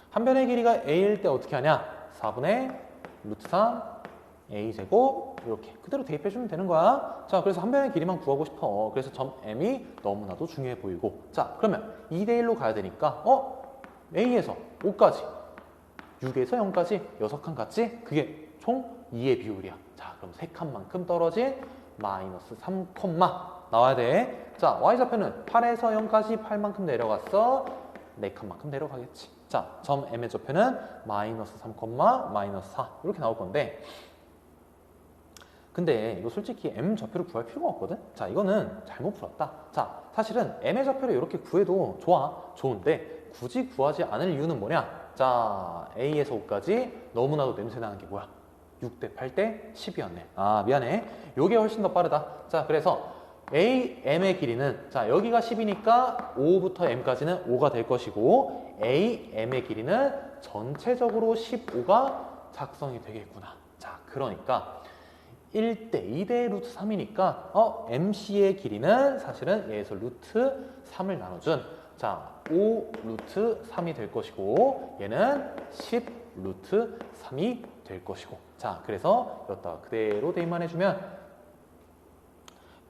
Speaker 1: 한 변의 길이가 A일 때 어떻게 하냐? 4분의 루트 3 A제곱 이렇게 그대로 대입해주면 되는 거야. 자, 그래서 한 변의 길이만 구하고 싶어. 그래서 점 M이 너무나도 중요해 보이고. 자, 그러면 2대1로 가야 되니까 A에서 5까지 6에서 0까지 6칸 같지? 그게 총 2의 비율이야. 자, 그럼 3칸만큼 떨어진 마이너스 3, 나와야 돼. 자, Y좌표는 8에서 0까지 8만큼 내려갔어. 4칸만큼 내려가겠지. 자, 점 M의 좌표는 마이너스 3, 마이너스 4 이렇게 나올 건데 근데 이거 솔직히 M 좌표를 구할 필요가 없거든? 자, 이거는 잘못 풀었다. 자, 사실은 M의 좌표를 이렇게 구해도 좋은데 굳이 구하지 않을 이유는 뭐냐? 자, A에서 5까지 너무나도 냄새나는 게 뭐야? 6대 8대 10이었네. 아, 미안해. 요게 훨씬 더 빠르다. 자, 그래서 AM의 길이는 자, 여기가 10이니까 5부터 M까지는 5가 될 것이고 AM의 길이는 전체적으로 15가 작성이 되겠구나. 자, 그러니까 1대 2대 루트 3이니까 MC의 길이는 사실은 얘에서 루트 3을 나눠준 자, 5 루트 3이 될 것이고 얘는 10 루트 3이 될 것이고 자, 그래서 여기다가 그대로 대입만 해주면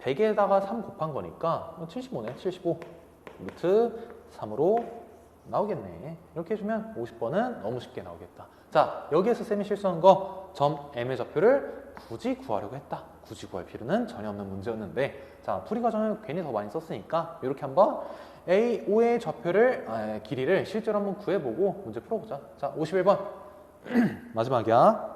Speaker 1: 100에다가 3 곱한 거니까 75네. 75 루트 3으로 나오겠네. 이렇게 해주면 50번은 너무 쉽게 나오겠다. 자, 여기에서 쌤이 실수한 거 점 M의 좌표를 굳이 구하려고 했다. 굳이 구할 필요는 전혀 없는 문제였는데 자, 풀이 과정을 괜히 더 많이 썼으니까 이렇게 한번 A5의 좌표를 길이를 실제로 한번 구해보고 문제 풀어보자. 자, 51번 마지막이야.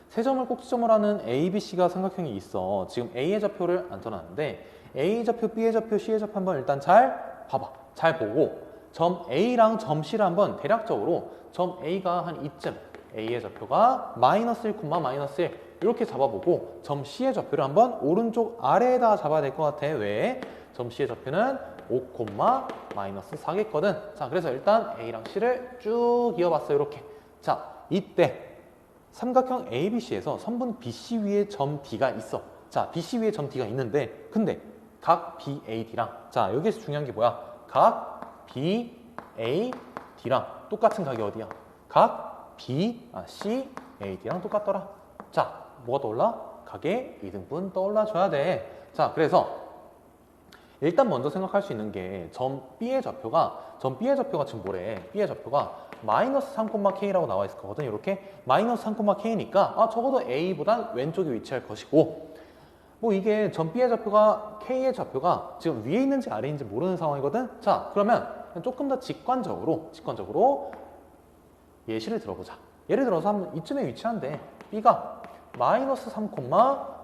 Speaker 1: 세 점을 꼭지점으로 하는 A, B, C가 삼각형이 있어. 지금 A의 좌표를 안 써놨는데 A 좌표, B의 좌표, C의 좌표 한번 일단 잘 봐봐. 잘 보고 점 A랑 점 C를 한번 대략적으로 점 A가 한 이쯤 A의 좌표가 마이너스 1, 마이너스 1 이렇게 잡아보고 점 C의 좌표를 한번 오른쪽 아래에다 잡아야 될 것 같아. 왜? 점 C의 좌표는 5, 마이너스 4겠거든. 자, 그래서 일단 A랑 C를 쭉 이어봤어. 이렇게. 자, 이때 삼각형 ABC에서 선분 BC 위에 점 D가 있어. 자, BC 위에 점 D가 있는데 근데 각 BAD랑 자, 여기에서 중요한 게 뭐야? 각 BAD랑 똑같은 각이 어디야? 각 CAD랑 똑같더라. 자, 뭐가 떠올라? 각의 이등분 떠올라줘야 돼. 자, 그래서 일단 먼저 생각할 수 있는 게 점 B의 좌표가 지금 뭐래? B의 좌표가 마이너스 3, K라고 나와 있을 거거든. 이렇게 마이너스 3, K니까 적어도 A보단 왼쪽에 위치할 것이고 뭐 이게 점 B의 좌표가 K의 좌표가 지금 위에 있는지 아래에 있는지 모르는 상황이거든. 자, 그러면 조금 더 직관적으로 예시를 들어보자. 예를 들어서 한번 이쯤에 위치한데 B가 마이너스 3,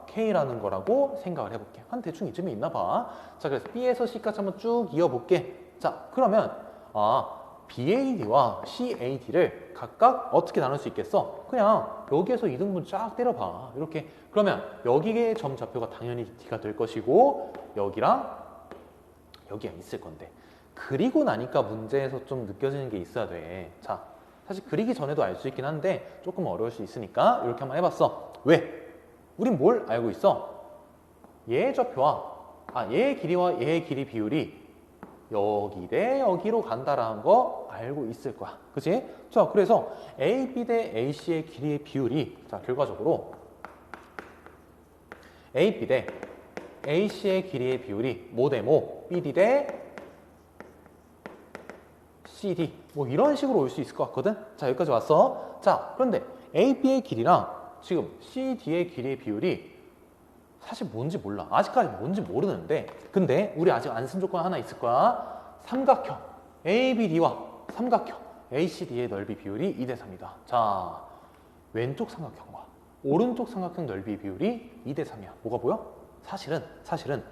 Speaker 1: K라는 거라고 생각을 해볼게. 한 대충 이쯤에 있나 봐. 자, 그래서 B에서 C까지 한번 쭉 이어볼게. 자, 그러면 BAD와 CAD를 각각 어떻게 나눌 수 있겠어? 그냥 여기에서 이등분 쫙 때려봐. 이렇게. 그러면 여기의 점 좌표가 당연히 D가 될 것이고 여기랑 여기가 있을 건데 그리고 나니까 문제에서 좀 느껴지는 게 있어야 돼. 자, 사실 그리기 전에도 알 수 있긴 한데 조금 어려울 수 있으니까 이렇게 한번 해봤어. 왜? 우린 뭘 알고 있어? 얘의 좌표와 얘의 길이와 얘의 길이 비율이 여기 대 여기로 간다라는 거 알고 있을 거야. 그치? 자, 그래서 AB 대 AC의 길이의 비율이 자, 결과적으로 AB 대 AC의 길이의 비율이 뭐 대 뭐, BD 대 CD 뭐 이런 식으로 올 수 있을 것 같거든. 자, 여기까지 왔어. 자, 그런데 AB의 길이랑 지금 CD의 길이의 비율이 사실 뭔지 몰라. 아직까지 뭔지 모르는데, 근데 우리 아직 안 쓴 조건 하나 있을 거야. 삼각형 ABD와 삼각형 ACD의 넓이 비율이 2대 3이다. 자, 왼쪽 삼각형과 오른쪽 삼각형 넓이 비율이 2대 3이야. 뭐가 보여? 사실은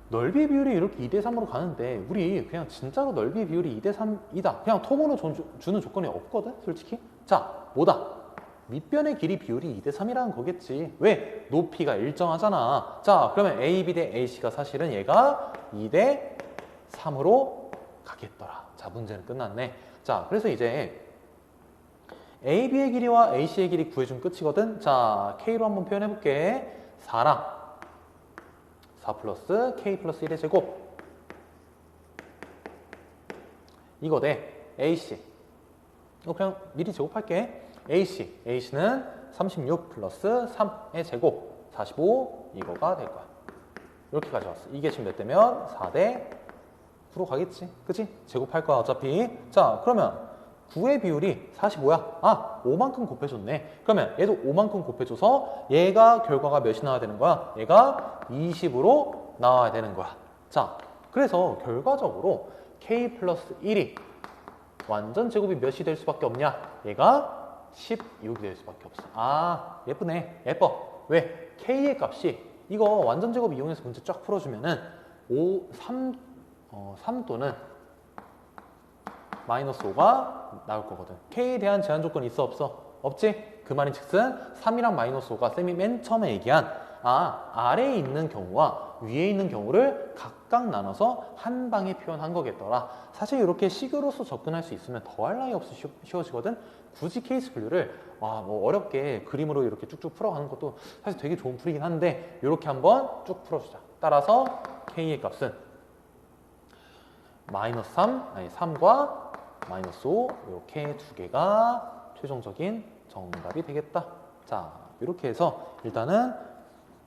Speaker 1: 넓이 비율이 이렇게 2대 3으로 가는데 우리 그냥 진짜로 넓이 비율이 2대 3이다. 그냥 톱으로 주는 조건이 없거든, 솔직히. 자, 뭐다? 밑변의 길이 비율이 2대 3이라는 거겠지. 왜? 높이가 일정하잖아. 자, 그러면 AB 대 AC가 사실은 얘가 2대 3으로 가겠더라. 자, 문제는 끝났네. 자, 그래서 이제 AB의 길이와 AC의 길이 구해주면 끝이거든. 자, K로 한번 표현해볼게. 4랑 4 플러스 K 플러스 1의 제곱. 이거 대 AC. 이거 그냥 미리 제곱할게. AC는 36 플러스 3의 제곱. 45 이거가 될 거야. 이렇게 가져왔어. 이게 지금 몇 대면 4대 9로 가겠지. 그치? 제곱할 거야 어차피. 자, 그러면 9의 비율이 45야. 아, 5만큼 곱해줬네. 그러면 얘도 5만큼 곱해줘서 얘가 결과가 몇이 나와야 되는 거야? 얘가 20으로 나와야 되는 거야. 자, 그래서 결과적으로 K 플러스 1이 완전 제곱이 몇이 될 수밖에 없냐? 얘가 16이 될 수밖에 없어. 아, 예쁘네. 예뻐. 왜? K의 값이 이거 완전 제곱 이용해서 문제 쫙 풀어주면은 3 또는 마이너스 5가 나올 거거든. K에 대한 제한 조건이 있어 없어? 없지? 그 말인 즉슨 3이랑 마이너스 5가 쌤이 맨 처음에 얘기한 아래에 있는 경우와 위에 있는 경우를 각각 나눠서 한 방에 표현한 거겠더라. 사실 이렇게 식으로서 접근할 수 있으면 더할 나위 없이 쉬워지거든. 굳이 케이스 분류를 뭐 어렵게 그림으로 이렇게 쭉쭉 풀어가는 것도 사실 되게 좋은 풀이긴 한데 이렇게 한번 쭉 풀어주자. 따라서 K의 값은 마이너스 3과 마이너스 5 이렇게 두 개가 최종적인 정답이 되겠다. 자, 이렇게 해서 일단은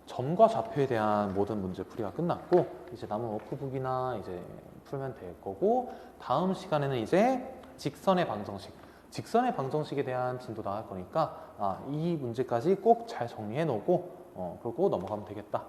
Speaker 1: 점과 좌표에 대한 모든 문제 풀이가 끝났고 이제 남은 워크북이나 이제 풀면 될 거고 다음 시간에는 이제 직선의 방정식에 대한 진도 나갈 거니까 이 문제까지 꼭 잘 정리해 놓고 그러고 넘어가면 되겠다.